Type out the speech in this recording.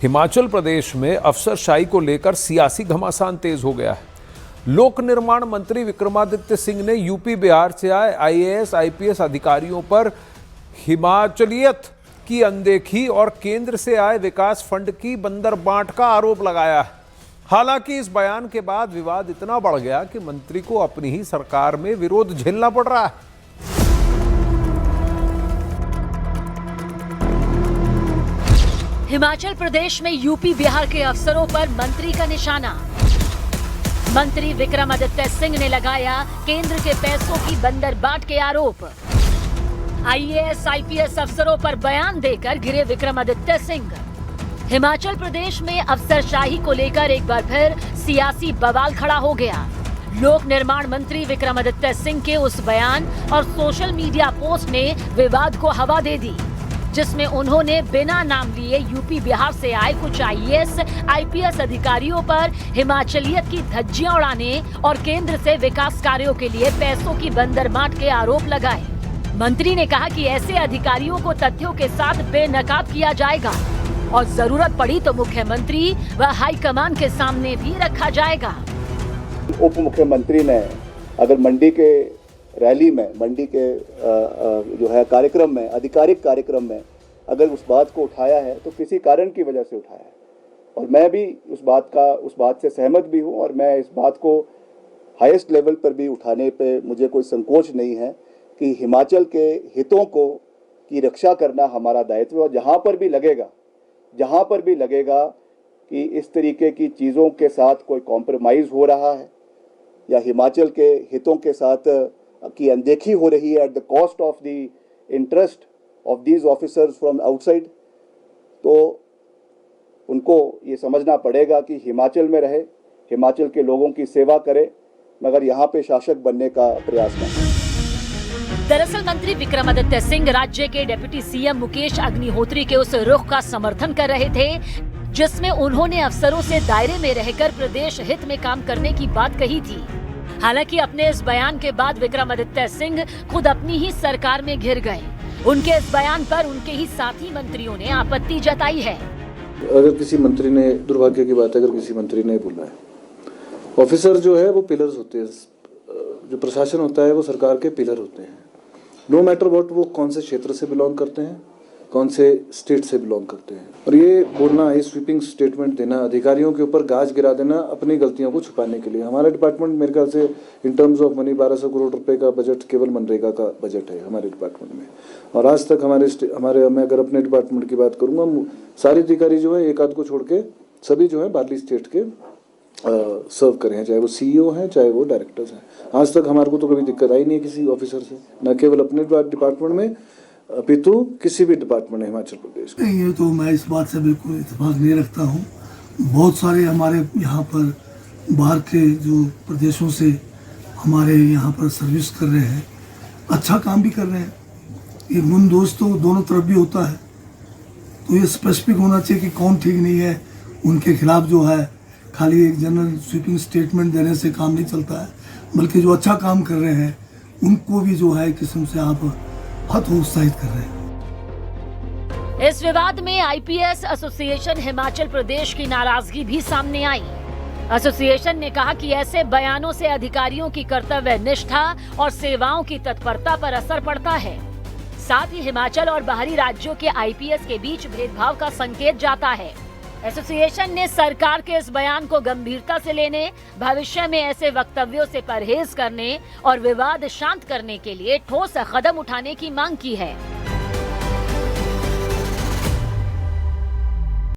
हिमाचल प्रदेश में अफसरशाही को लेकर सियासी घमासान तेज हो गया है। लोक निर्माण मंत्री विक्रमादित्य सिंह ने यूपी बिहार से आए आईएएस आईपीएस अधिकारियों पर हिमाचलियत की अनदेखी और केंद्र से आए विकास फंड की बंदरबांट का आरोप लगाया है। हालांकि इस बयान के बाद विवाद इतना बढ़ गया कि मंत्री को अपनी ही सरकार में विरोध झेलना पड़ रहा है। हिमाचल प्रदेश में यूपी बिहार के अफसरों पर मंत्री का निशाना। मंत्री विक्रमादित्य सिंह ने लगाया केंद्र के पैसों की बंदरबाट के आरोप। आईएएस आईपीएस अफसरों पर बयान देकर गिरे विक्रमादित्य सिंह। हिमाचल प्रदेश में अफसरशाही को लेकर एक बार फिर सियासी बवाल खड़ा हो गया। लोक निर्माण मंत्री विक्रमादित्य सिंह के उस बयान और सोशल मीडिया पोस्ट ने विवाद को हवा दे दी, जिसमें उन्होंने बिना नाम लिए यूपी बिहार से आए कुछ आईएएस आईपीएस अधिकारियों पर हिमाचलियत की धज्जियां उड़ाने और केंद्र से विकास कार्यों के लिए पैसों की बंदरबाट के आरोप लगाए। मंत्री ने कहा कि ऐसे अधिकारियों को तथ्यों के साथ बेनकाब किया जाएगा और जरूरत पड़ी तो मुख्यमंत्री व हाईकमान के सामने भी रखा जाएगा। उप मुख्यमंत्री ने अगर मंडी के रैली में, मंडी के जो है कार्यक्रम में, आधिकारिक कार्यक्रम में अगर उस बात को उठाया है तो किसी कारण की वजह से उठाया है और मैं भी उस बात से सहमत भी हूं और मैं इस बात को हाईएस्ट लेवल पर भी उठाने पे मुझे कोई संकोच नहीं है कि हिमाचल के हितों की रक्षा करना हमारा दायित्व है। और जहां पर भी लगेगा कि इस तरीके की चीज़ों के साथ कोई कॉम्प्रोमाइज़ हो रहा है या हिमाचल के हितों के साथ की अनदेखी हो रही है at the cost of the interest of these officers from outside, तो उनको ये समझना पड़ेगा कि हिमाचल में रहे, हिमाचल के लोगों की सेवा करे, मगर यहाँ पे शासक बनने का प्रयास न करे। दरअसल मंत्री विक्रमादित्य सिंह राज्य के डिप्टी सीएम मुकेश अग्निहोत्री के उस रुख का समर्थन कर रहे थे, जिसमें उन्होंने अफसरों से दायरे में रहकर प्रदेश हित में काम करने की बात कही थी। हालांकि अपने इस बयान के बाद विक्रमादित्य सिंह खुद अपनी ही सरकार में घिर गए। उनके इस बयान पर उनके ही साथी मंत्रियों ने आपत्ति जताई है। अगर किसी मंत्री ने, दुर्भाग्य की बात है अगर किसी मंत्री ने बोला है, ऑफिसर जो है वो पिलर्स होते हैं, जो प्रशासन होता है वो सरकार के पिलर होते हैं। नो मैटर व्हाट वो कौन से क्षेत्र से बिलोंग करते हैं, कौन से स्टेट से बिलोंग करते हैं। और ये बोलना, ये स्वीपिंग स्टेटमेंट देना, अधिकारियों के ऊपर गाज गिरा देना अपनी गलतियों को छुपाने के लिए। हमारा डिपार्टमेंट मेरे ख्याल से in terms of money 1200 crore रुपए का बजट केवल मनरेगा का बजट है हमारे डिपार्टमेंट में। और आज तक मैं अगर अपने डिपार्टमेंट की बात करूँगा, सारे अधिकारी जो है एक आध को छोड़ के सभी जो है बाहरी स्टेट के सर्व करे हैं, चाहे वो सीईओ हैं चाहे वो डायरेक्टर्स हैं। आज तक हमारे को तो कभी दिक्कत आई नहीं है किसी ऑफिसर से, न केवल अपने डिपार्टमेंट में अपितु किसी भी डिपार्टमेंट है हिमाचल प्रदेश में। ये तो मैं इस बात से बिल्कुल इत्तेफाक नहीं रखता हूँ। बहुत सारे हमारे यहाँ पर बाहर के जो प्रदेशों से हमारे यहाँ पर सर्विस कर रहे हैं, अच्छा काम भी कर रहे हैं। ये गुण दोष तो दोनों तरफ भी होता है, तो ये स्पेसिफिक होना चाहिए कि कौन ठीक नहीं है। उनके खिलाफ जो है खाली एक जनरल स्वीपिंग स्टेटमेंट देने से काम नहीं चलता है, बल्कि जो अच्छा काम कर रहे हैं उनको भी जो है एक किस्म से आप उत्साहित कर रहे हैं। इस विवाद में आईपीएस एसोसिएशन हिमाचल प्रदेश की नाराजगी भी सामने आई। एसोसिएशन ने कहा कि ऐसे बयानों से अधिकारियों की कर्तव्य निष्ठा और सेवाओं की तत्परता पर असर पड़ता है। साथ ही हिमाचल और बाहरी राज्यों के आईपीएस के बीच भेदभाव का संकेत जाता है। एसोसिएशन ने सरकार के इस बयान को गंभीरता से लेने, भविष्य में ऐसे वक्तव्यों से परहेज करने और विवाद शांत करने के लिए ठोस कदम उठाने की मांग की है।